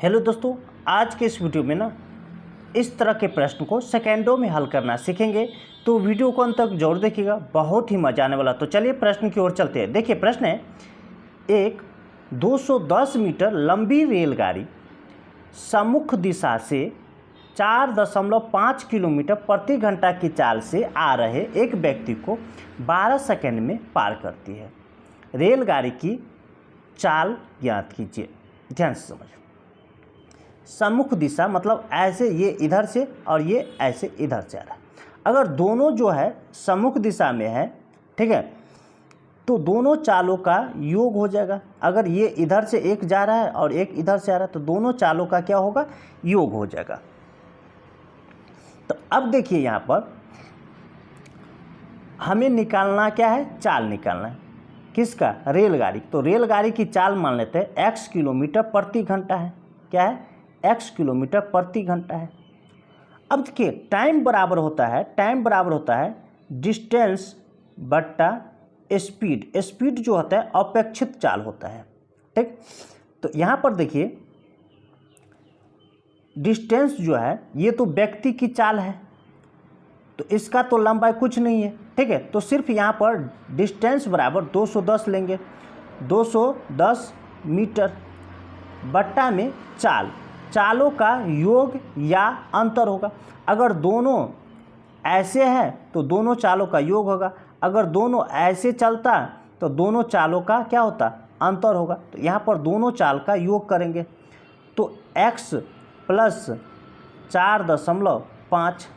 Hello दोस्तों, आज के इस वीडियो में ना इस तरह के प्रश्न को सेकेंडों में हल करना सीखेंगे। तो वीडियो को अंत तक जरूर देखिएगा, बहुत ही मजा आने वाला। तो चलिए प्रश्न की ओर चलते हैं। देखिए प्रश्न है, एक 210 मीटर लंबी रेलगाड़ी सम्मुख दिशा से 4.5 किलोमीटर प्रति घंटा की चाल से आ रहे एक व्यक्ति को 12 सेकंड में पार करती है। रेलगाड़ी की चाल ज्ञात कीजिए। ध्यान से समझिए। सम्मुख दिशा मतलब ऐसे ये इधर से और ये ऐसे इधर से आ रहा है। अगर दोनों जो है सम्मुख दिशा में है, ठीक है, तो दोनों चालों का योग हो जाएगा। अगर ये इधर से एक जा रहा है और एक इधर से आ रहा है तो दोनों चालों का क्या होगा, योग हो जाएगा। तो अब देखिए यहाँ पर हमें निकालना क्या है, चाल निकालना है। किसका, रेलगाड़ी। तो रेलगाड़ी की चाल मान लेते हैं x किलोमीटर प्रति घंटा है। क्या है, x किलोमीटर प्रति घंटा है। अब देखिए टाइम बराबर होता है डिस्टेंस बट्टा स्पीड। स्पीड जो होता है अपेक्षित चाल होता है, ठीक। तो यहाँ पर देखिए डिस्टेंस जो है ये तो व्यक्ति की चाल है, तो इसका तो लंबाई कुछ नहीं है, ठीक है। तो सिर्फ यहाँ पर डिस्टेंस बराबर 210 लेंगे। 210 मीटर बट्टा में चालों का योग या अंतर होगा। अगर दोनों ऐसे हैं तो दोनों चालों का योग होगा। अगर दोनों ऐसे चलता तो दोनों चालों का क्या होता, अंतर होगा। तो यहाँ पर दोनों चाल का योग करेंगे तो x प्लस 4.5।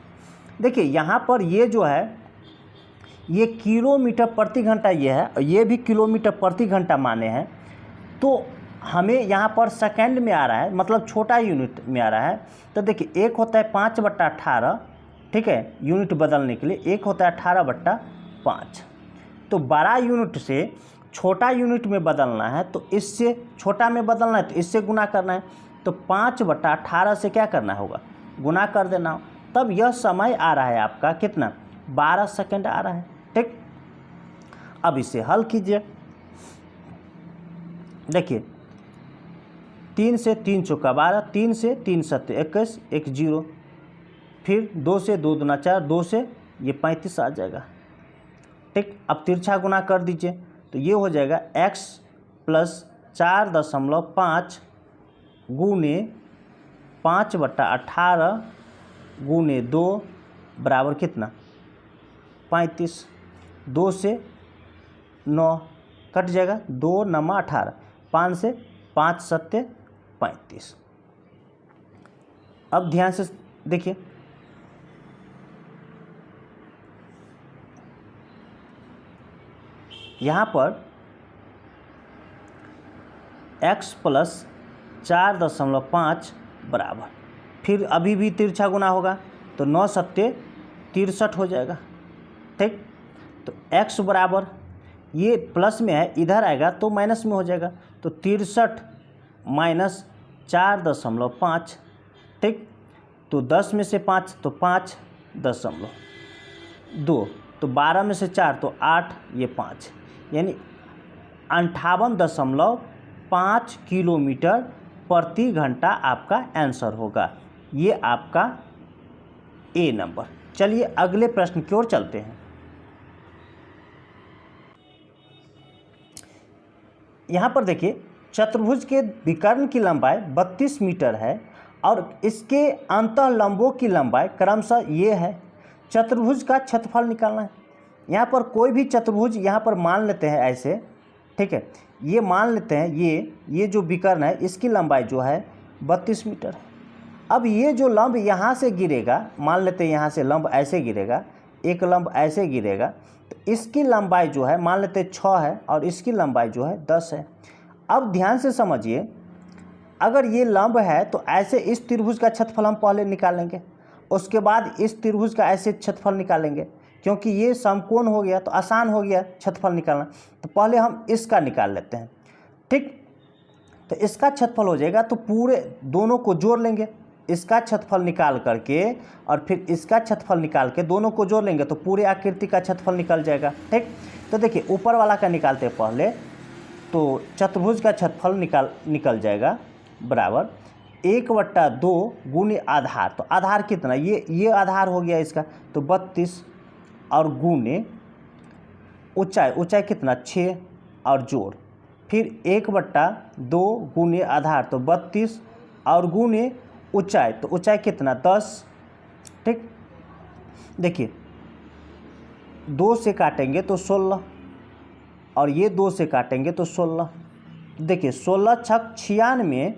देखिए यहाँ पर ये जो है ये किलोमीटर प्रति घंटा ये है और ये भी किलोमीटर प्रति घंटा माने हैं। तो हमें यहाँ पर सेकंड में आ रहा है, मतलब छोटा यूनिट में आ रहा है। तो देखिए एक होता है 5/18, ठीक है, यूनिट बदलने के लिए एक होता है 18/5। तो बड़ा यूनिट से छोटा यूनिट में बदलना है तो इससे छोटा में बदलना है तो इससे गुना करना है। तो 5/18 से क्या करना होगा, गुना कर देना हो। तब यह समय आ रहा है आपका कितना, 12 सेकंड आ रहा है, ठीक। अब इसे हल कीजिए। देखिए 3 से 3 चौका 12, 3 से 3 सत्ते 21, 1 0, फिर 2 से 2 दूना 4, 2 से ये 35 आ जाएगा, ठीक। अब तिरछा गुना कर दीजिए तो ये हो जाएगा x प्लस 4.5 गुने 5/18 गुने 2 बराबर कितना, 35। 2 से 9 कट जाएगा, 2 9 18, 5 से 5 सत्ते 35। अब ध्यान से देखिए, यहाँ पर x प्लस 4.5 बराबर, फिर अभी भी तिरछा गुना होगा तो 9 सत्ते 63 हो जाएगा, ठीक। तो x बराबर ये प्लस में है, इधर आएगा तो माइनस में हो जाएगा। तो 63 माइनस 4.5, ठीक। तो 10 में से 5 तो 5.2, तो 12 में से 4 तो 8, ये 5, यानी 58.5 किलोमीटर प्रति घंटा आपका आंसर होगा। ये आपका ए नंबर। चलिए अगले प्रश्न की ओर चलते हैं। यहाँ पर देखिए चतुर्भुज के विकर्ण की लंबाई 32 मीटर है और इसके अंतःलंबों की लंबाई क्रमशः ये है। चतुर्भुज का क्षेत्रफल निकालना है। यहाँ पर कोई भी चतुर्भुज यहाँ पर मान लेते हैं ऐसे, ठीक है, ये मान लेते हैं ये जो विकर्ण है इसकी लंबाई जो है 32 मीटर है। अब ये जो लंब यहाँ से गिरेगा, मान लेते हैं यहाँ से लंब ऐसे गिरेगा, एक लंब ऐसे गिरेगा, तो इसकी लंबाई जो है मान लेते हैं 6 है और इसकी लंबाई जो है 10 है। अब ध्यान से समझिए, अगर ये लंब है तो ऐसे इस त्रिभुज का क्षेत्रफल हम पहले निकालेंगे, उसके बाद इस त्रिभुज का ऐसे क्षेत्रफल निकालेंगे, क्योंकि ये समकोण हो गया तो आसान हो गया क्षेत्रफल निकालना। तो पहले हम इसका निकाल लेते हैं, ठीक। तो इसका क्षेत्रफल हो जाएगा तो पूरे दोनों को जोड़ लेंगे, इसका क्षेत्रफल निकाल करके और फिर इसका क्षेत्रफल निकाल के दोनों को जोड़ लेंगे तो पूरे आकृति का क्षेत्रफल निकल जाएगा, ठीक। तो देखिए ऊपर वाला का निकालते हैं पहले, तो चतुर्भुज का क्षेत्रफल निकल जाएगा बराबर 1/2 गुने आधार, तो आधार कितना, ये आधार हो गया इसका, तो 32 और गुने ऊंचाई कितना 6 और जोड़, फिर 1/2 गुने आधार तो 32 और गुने ऊंचाई, तो ऊंचाई कितना 10। ठीक, देखिए 2 से काटेंगे तो 16 और ये 2 से काटेंगे तो 16। देखिए 16 छक 96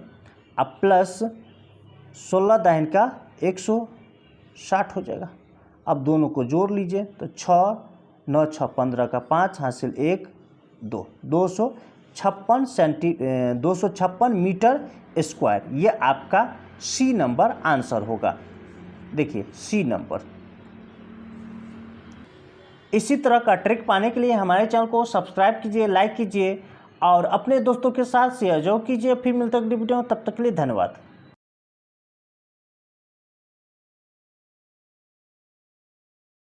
अब प्लस 16 दाहिन का 160 हो जाएगा। अब दोनों को जोड़ लीजिए तो 6 9 6 15 का 5 हासिल 1 2 256 मीटर स्क्वायर, ये आपका सी नंबर आंसर होगा। देखिए सी नंबर। इसी तरह का ट्रिक पाने के लिए हमारे चैनल को सब्सक्राइब कीजिए, लाइक कीजिए और अपने दोस्तों के साथ शेयर जरूर कीजिए। फिर मिलते हैं अगली वीडियो में, तब तक के लिए धन्यवाद।